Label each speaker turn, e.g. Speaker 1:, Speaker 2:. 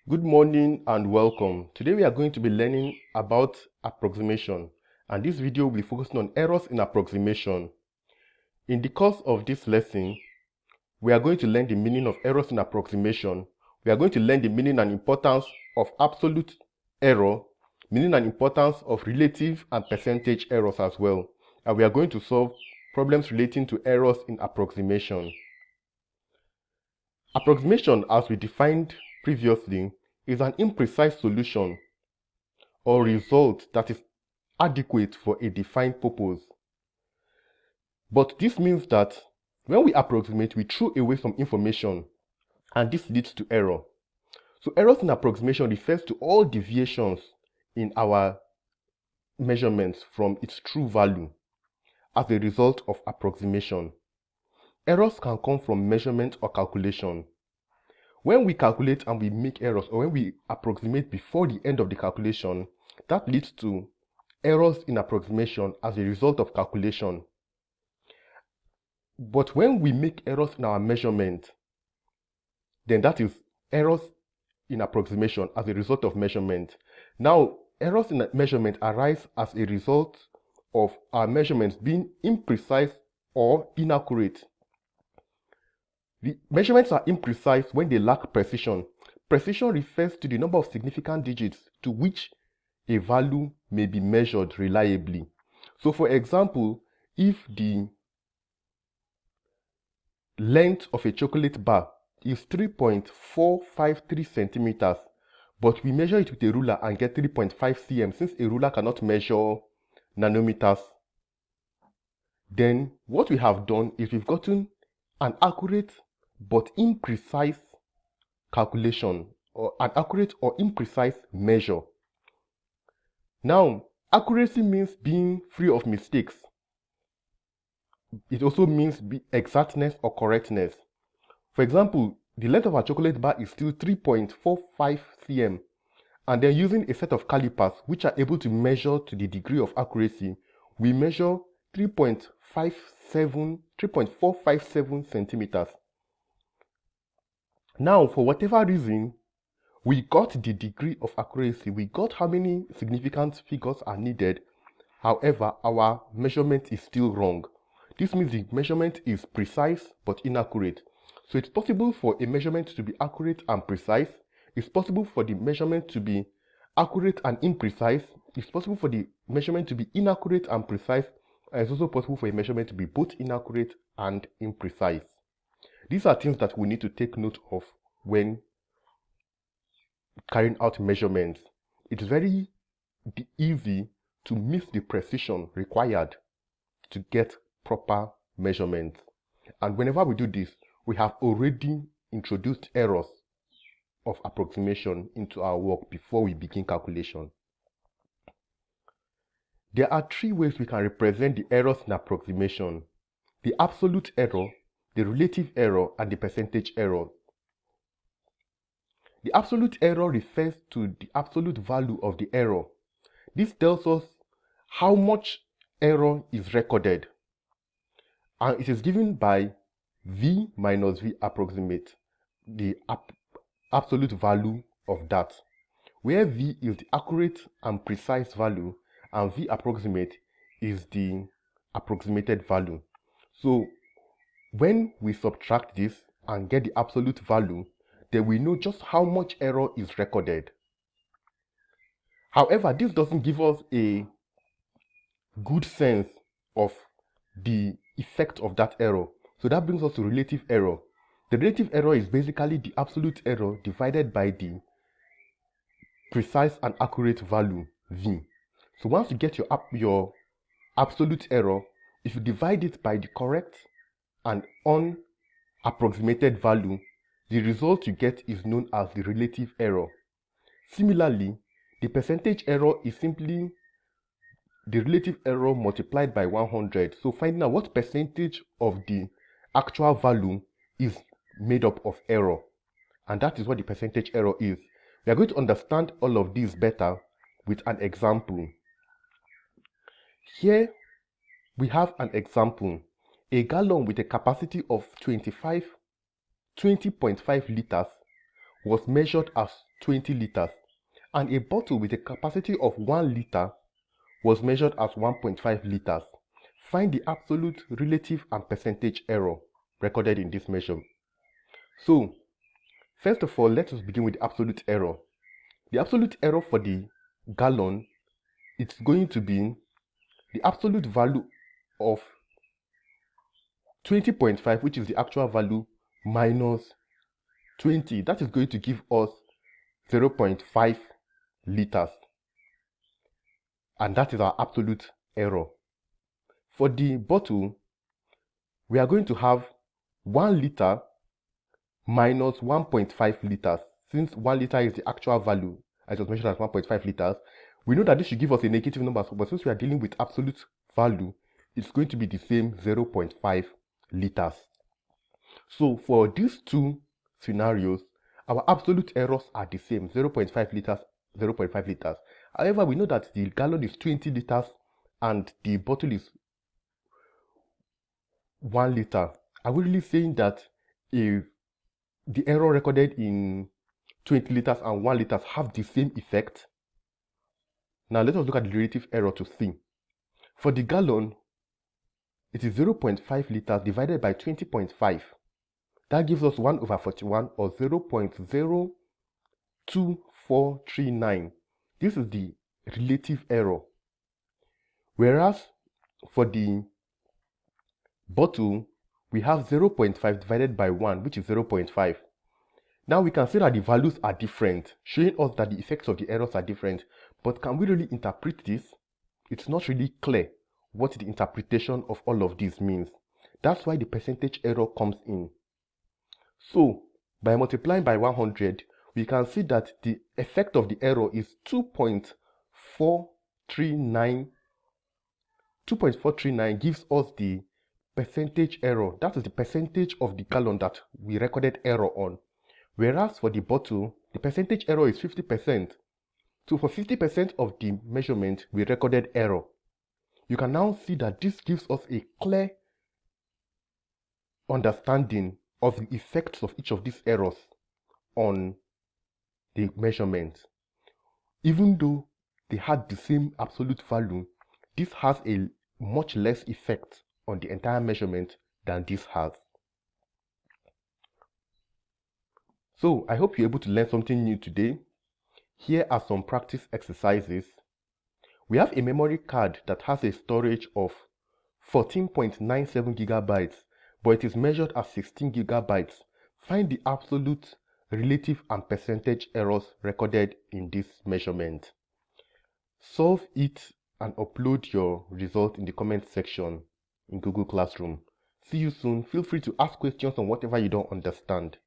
Speaker 1: Good morning and welcome. Today we are going to be learning about approximation, and this video will be focusing on errors in approximation. In the course of this lesson, we are going to learn the meaning of errors in approximation. We are going to learn the meaning and importance of absolute error, meaning and importance of relative and percentage errors as well. And we are going to solve problems relating to errors in approximation. Approximation, as we defined previously, is an imprecise solution or result that is adequate for a defined purpose. But this means that when we approximate, we throw away some information, and this leads to error. So errors in approximation refers to all deviations in our measurements from its true value as a result of approximation. Errors can come from measurement or calculation. When we calculate and we make errors, or when we approximate before the end of the calculation, that leads to errors in approximation as a result of calculation. But when we make errors in our measurement, then that is errors in approximation as a result of measurement. Now, errors in measurement arise as a result of our measurements being imprecise or inaccurate. The measurements are imprecise when they lack precision. Precision refers to the number of significant digits to which a value may be measured reliably. So for example, if the length of a chocolate bar is 3.453 centimeters, but we measure it with a ruler and get 3.5 cm, since a ruler cannot measure nanometers, then what we have done is we've gotten an accurate but imprecise calculation, or an accurate or imprecise measure. Now, accuracy means being free of mistakes. It also means exactness or correctness. For example, the length of our chocolate bar is still 3.45 cm, and then using a set of calipers which are able to measure to the degree of accuracy, we measure 3.457 centimeters. Now, for whatever reason, we got the degree of accuracy, we got how many significant figures are needed. However, our measurement is still wrong. This means the measurement is precise but inaccurate. So it's possible for a measurement to be accurate and precise. It's possible for the measurement to be accurate and imprecise. It's possible for the measurement to be inaccurate and precise. And it's also possible for a measurement to be both inaccurate and imprecise. These are things that we need to take note of when carrying out measurements. It's very easy to miss the precision required to get proper measurements. And whenever we do this, we have already introduced errors of approximation into our work before we begin calculation. There are three ways we can represent the errors in approximation: the absolute error, the relative error, and the percentage error. The absolute error refers to the absolute value of the error. This tells us how much error is recorded, and it is given by V minus V approximate, the absolute value of that, where V is the accurate and precise value and V approximate is the approximated value. So when we subtract this and get the absolute value, then we know just how much error is recorded. However, this doesn't give us a good sense of the effect of that error. So that brings us to relative error. The relative error is basically the absolute error divided by the precise and accurate value, V. So once you get your absolute error, if you divide it by the correct and unapproximated value, the result you get is known as the relative error. Similarly, the percentage error is simply the relative error multiplied by 100. So finding out what percentage of the actual value is made up of error. And that is what the percentage error is. We are going to understand all of this better with an example. Here we have an example. A gallon with a capacity of 20.5 liters was measured as 20 liters, and a bottle with a capacity of 1 liter was measured as 1.5 liters. Find the absolute, relative, and percentage error recorded in this measure. So, first of all, let us begin with the absolute error. The absolute error for the gallon, it's going to be the absolute value of 20.5, which is the actual value, minus 20. That is going to give us 0.5 liters. And that is our absolute error. For the bottle, we are going to have 1 liter minus 1.5 liters. Since 1 liter is the actual value, as was mentioned as 1.5 liters, we know that this should give us a negative number, but since we are dealing with absolute value, it's going to be the same 0.5 liters. So for these two scenarios, our absolute errors are the same, 0.5 liters, 0.5 liters. However, we know that the gallon is 20 liters and the bottle is 1 liter. Are we really saying that if the error recorded in 20 liters and 1 liters have the same effect? Now let us look at the relative error to see. For the gallon, it is 0.5 liters divided by 20.5. That gives us 1 over 41, or 0.02439. This is the relative error. Whereas for the bottle, we have 0.5 divided by 1, which is 0.5. Now we can say that the values are different, showing us that the effects of the errors are different. But can we really interpret this? It's not really clear what the interpretation of all of this means. That's why the percentage error comes in. So, by multiplying by 100, we can see that the effect of the error is 2.439. 2.439 gives us the percentage error. That is the percentage of the gallon that we recorded error on. Whereas for the bottle, the percentage error is 50%. So for 50% of the measurement, we recorded error. You can now see that this gives us a clear understanding of the effects of each of these errors on the measurement. Even though they had the same absolute value, this has a much less effect on the entire measurement than this has. So I hope you're able to learn something new today. Here are some practice exercises. We have a memory card that has a storage of 14.97 gigabytes, but it is measured as 16 gigabytes. Find the absolute, relative, and percentage errors recorded in this measurement. Solve it and upload your result in the comment section in Google Classroom. See you soon. Feel free to ask questions on whatever you don't understand.